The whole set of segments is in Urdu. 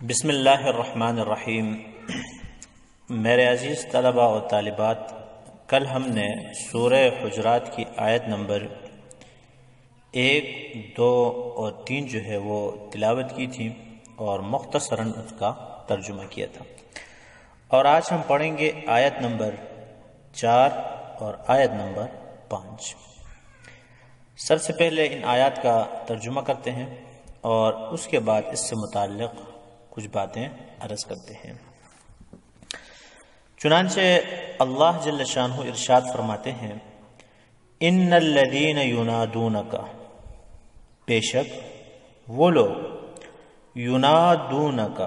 بسم اللہ الرحمن الرحیم۔ میرے عزیز طلباء و طالبات، کل ہم نے سورہ حجرات کی آیت نمبر 1، 2 اور 3 جو ہے وہ تلاوت کی تھی اور مختصراً اس کا ترجمہ کیا تھا، اور آج ہم پڑھیں گے آیت نمبر 4 اور آیت نمبر 5۔ سب سے پہلے ان آیات کا ترجمہ کرتے ہیں اور اس کے بعد اس سے متعلق کچھ باتیں عرض کرتے ہیں۔ چنانچہ اللہ جل شانہ ارشاد فرماتے ہیں، ان الذین ینادونک، بے شک وہ لوگ، ینادونک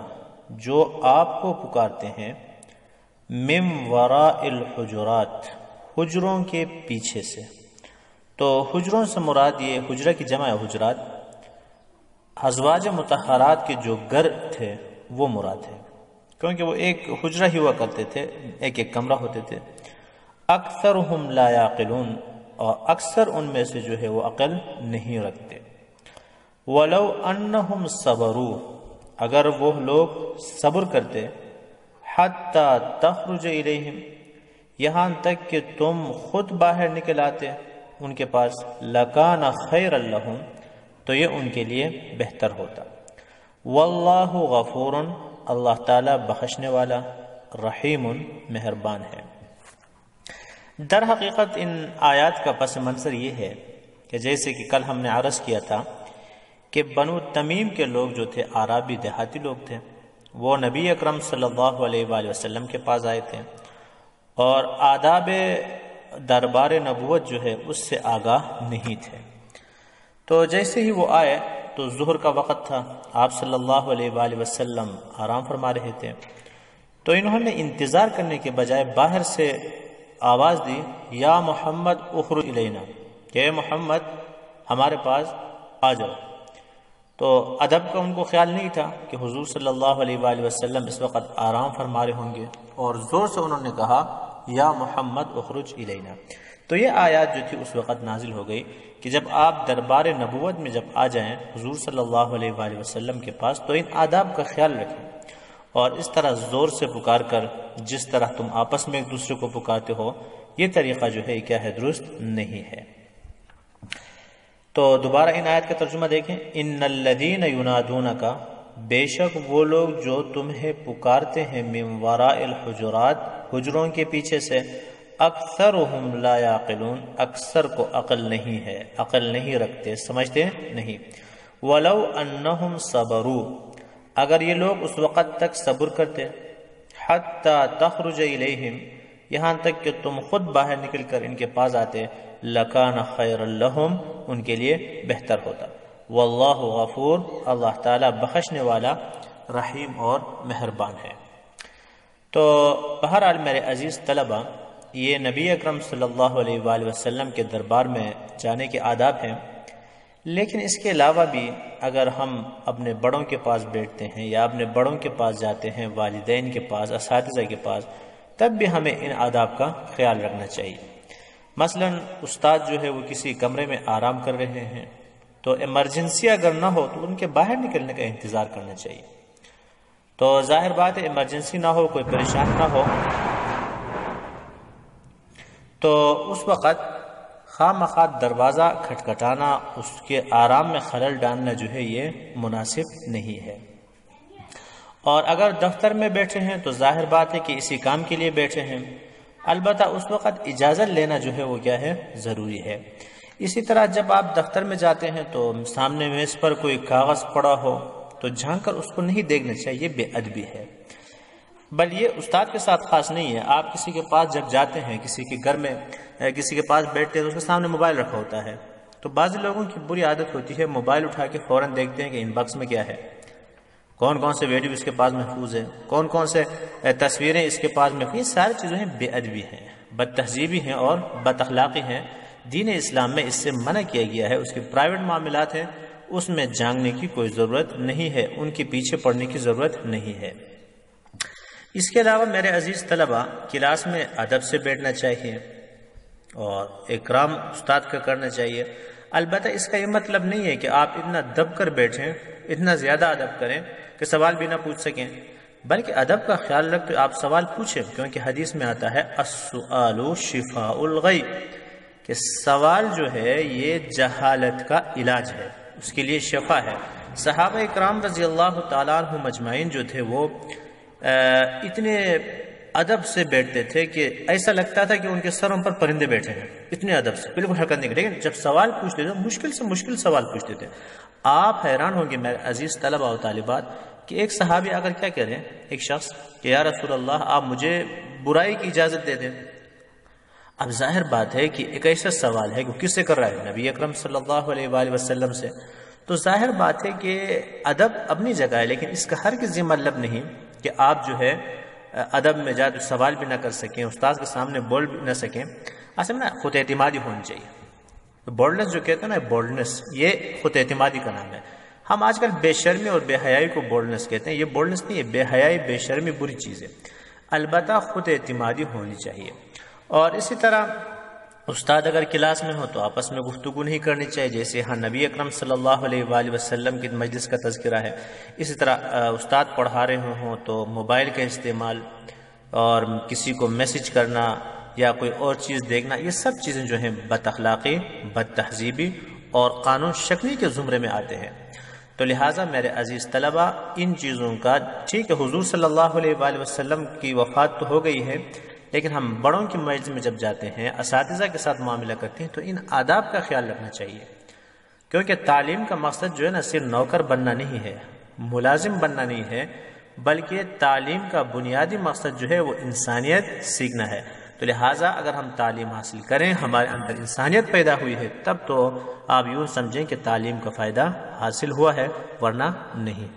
جو آپ کو پکارتے ہیں، من وراء الحجرات، حجروں کے پیچھے سے۔ تو حجروں سے مراد یہ حجرہ کی جمع حجرات، ازواج مطہرات کے جو گھر تھے وہ مراد ہے، کیونکہ وہ ایک حجرہ ہی ہوا کرتے تھے، ایک ایک کمرہ ہوتے تھے۔ اکثرہم لا یعقلون، اور اکثر ان میں سے جو ہے وہ عقل نہیں رکھتے۔ ولو انہم صبروا، اگر وہ لوگ صبر کرتے، حتی تخرج الیہم، یہاں تک کہ تم خود باہر نکل آتے ان کے پاس، لکان خیر لہم، تو یہ ان کے لیے بہتر ہوتا۔ واللہ غفور، اللہ تعالیٰ بخشنے والا، رحیم، مہربان ہے۔ در حقیقت ان آیات کا پس منظر یہ ہے کہ جیسے کہ کل ہم نے عرض کیا تھا کہ بنو تمیم کے لوگ جو تھے، اعرابی دیہاتی لوگ تھے، وہ نبی اکرم صلی اللہ علیہ وآلہ وسلم کے پاس آئے تھے اور آداب دربار نبوت جو ہے اس سے آگاہ نہیں تھے۔ تو جیسے ہی وہ آئے تو ظہر کا وقت تھا، آپ صلی اللہ علیہ وآلہ وسلم آرام فرما رہے تھے، تو انہوں نے انتظار کرنے کے بجائے باہر سے آواز دی، یا محمد اخرج الینا، کہ محمد ہمارے پاس آ جاؤ۔ تو ادب کا ان کو خیال نہیں تھا کہ حضور صلی اللہ علیہ وآلہ وسلم اس وقت آرام فرما رہے ہوں گے، اور زور سے انہوں نے کہا، یا محمد اخرج الینا۔ تو یہ آیات جو تھی اس وقت نازل ہو گئی کہ جب آپ دربار نبوت میں جب آ جائیں حضور صلی اللہ علیہ وآلہ وسلم کے پاس، تو ان آداب کا خیال رکھیں، اور اس طرح زور سے پکار کر جس طرح تم آپس میں ایک دوسرے کو پکارتے ہو، یہ طریقہ جو ہے کیا ہے، درست نہیں ہے۔ تو دوبارہ ان آیت کا ترجمہ دیکھیں، ان الذین ینادونک، بے شک وہ لوگ جو تمہیں پکارتے ہیں، من وراء الحجرات، حجروں کے پیچھے سے، اکثرہم لا یعقلون، اکثر کو عقل نہیں ہے، عقل نہیں رکھتے، سمجھتے نہیں۔ ولو انہم صبروا، اگر یہ لوگ اس وقت تک صبر کرتے، حتی تخرج الیہم، یہاں تک کہ تم خود باہر نکل کر ان کے پاس آتے، لکان خیر لہم، ان کے لیے بہتر ہوتا۔ واللہ غفور، اللہ تعالیٰ بخشنے والا، رحیم اور مہربان ہے۔ تو بہرحال میرے عزیز طلبہ، یہ نبی اکرم صلی اللہ علیہ وآلہ وسلم کے دربار میں جانے کے آداب ہیں، لیکن اس کے علاوہ بھی اگر ہم اپنے بڑوں کے پاس بیٹھتے ہیں یا اپنے بڑوں کے پاس جاتے ہیں، والدین کے پاس، اساتذہ کے پاس، تب بھی ہمیں ان آداب کا خیال رکھنا چاہیے۔ مثلا استاد جو ہے وہ کسی کمرے میں آرام کر رہے ہیں، تو ایمرجنسی اگر نہ ہو تو ان کے باہر نکلنے کا انتظار کرنا چاہیے۔ تو ظاہر بات ہے ایمرجنسی نہ ہو، کوئی پریشان نہ ہو، تو اس وقت خواہ مخواہ دروازہ کھٹکھٹانا، اس کے آرام میں خلل ڈالنا جو ہے یہ مناسب نہیں ہے۔ اور اگر دفتر میں بیٹھے ہیں تو ظاہر بات ہے کہ اسی کام کے لیے بیٹھے ہیں، البتہ اس وقت اجازت لینا جو ہے وہ کیا ہے، ضروری ہے۔ اسی طرح جب آپ دفتر میں جاتے ہیں تو سامنے میز پر کوئی کاغذ پڑا ہو تو جھانک کر اس کو نہیں دیکھنا چاہیے، بے ادبی ہے۔ بل یہ استاد کے ساتھ خاص نہیں ہے، آپ کسی کے پاس جب جاتے ہیں، کسی کے گھر میں کسی کے پاس بیٹھتے ہیں تو اس کے سامنے موبائل رکھا ہوتا ہے، تو بعض لوگوں کی بری عادت ہوتی ہے، موبائل اٹھا کے فوراً دیکھتے ہیں کہ ان باکس میں کیا ہے، کون کون سے ویڈیو اس کے پاس محفوظ ہے، کون کون سے تصویریں اس کے پاس محفوظ۔ یہ ساری چیزیں بے ادبی ہیں، بد تہذیبی ہیں اور بد اخلاقی ہیں۔ دین اسلام میں اس سے منع کیا گیا ہے، اس کے پرائیویٹ معاملات ہیں، اس میں جاننے کی کوئی ضرورت نہیں ہے، ان کے پیچھے پڑنے کی ضرورت نہیں ہے۔ اس کے علاوہ میرے عزیز طلبہ، کلاس میں ادب سے بیٹھنا چاہیے اور اکرام استاد کا کرنا چاہیے۔ البتہ اس کا یہ مطلب نہیں ہے کہ آپ اتنا دب کر بیٹھیں، اتنا زیادہ ادب کریں کہ سوال بھی نہ پوچھ سکیں، بلکہ ادب کا خیال رکھ تو آپ سوال پوچھیں، کیونکہ حدیث میں آتا ہے السؤال شفاء الغی، کہ سوال جو ہے یہ جہالت کا علاج ہے، اس کے لیے شفا ہے۔ صحابہ اکرام رضی اللہ تعالیٰ عنہ مجمعین جو تھے وہ اتنے ادب سے بیٹھتے تھے کہ ایسا لگتا تھا کہ ان کے سروں پر پرندے بیٹھے ہیں، اتنے ادب سے، بالکل حرکت نہیں کرتے، لیکن جب سوال پوچھتے تھے مشکل سے مشکل سوال پوچھتے تھے۔ آپ حیران ہوں گے میرے عزیز طلبہ و طالبات کہ ایک صحابی اگر کیا کہہ رہے ہیں، ایک شخص کہ یا رسول اللہ آپ مجھے برائی کی اجازت دے دیں۔ اب ظاہر بات ہے کہ ایک ایسا سوال ہے کہ کس سے کر رہا ہے، نبی اکرم صلی اللہ علیہ وآلہ وسلم سے، تو ظاہر بات ہے کہ ادب اپنی جگہ ہے، لیکن اس کا ہرگز یہ مطلب نہیں کہ آپ جو ہے ادب میں جا تو سوال بھی نہ کر سکیں، استاد کے سامنے بول بھی نہ سکیں۔ اصل میں خود اعتمادی ہونی چاہیے۔ بولڈنس جو کہتے ہیں نا، بولڈنس یہ خود اعتمادی کا نام ہے۔ ہم آج کل بے شرمی اور بے حیائی کو بولڈنس کہتے ہیں، یہ بولڈنس نہیں ہے، بے حیائی بے شرمی بری چیز ہے، البتہ خود اعتمادی ہونی چاہیے۔ اور اسی طرح استاد اگر کلاس میں ہو تو آپس میں گفتگو نہیں کرنی چاہیے، جیسے ہاں نبی اکرم صلی اللہ علیہ وآلہ وسلم کی مجلس کا تذکرہ ہے۔ اسی طرح استاد پڑھا رہے ہوں تو موبائل کا استعمال اور کسی کو میسج کرنا یا کوئی اور چیز دیکھنا، یہ سب چیزیں جو ہیں بد اخلاقی، بد تہذیبی اور قانون شکنی کے زمرے میں آتے ہیں۔ تو لہٰذا میرے عزیز طلبہ ان چیزوں کا، ٹھیک ہے حضور صلی اللہ علیہ وآلہ وسلم کی وفات تو ہو گئی ہے، لیکن ہم بڑوں کی مجلس میں جب جاتے ہیں، اساتذہ کے ساتھ معاملہ کرتے ہیں تو ان آداب کا خیال رکھنا چاہیے، کیونکہ تعلیم کا مقصد جو ہے نا صرف نوکر بننا نہیں ہے، ملازم بننا نہیں ہے، بلکہ تعلیم کا بنیادی مقصد جو ہے وہ انسانیت سیکھنا ہے۔ تو لہٰذا اگر ہم تعلیم حاصل کریں، ہمارے اندر انسانیت پیدا ہوئی ہے، تب تو آپ یوں سمجھیں کہ تعلیم کا فائدہ حاصل ہوا ہے، ورنہ نہیں۔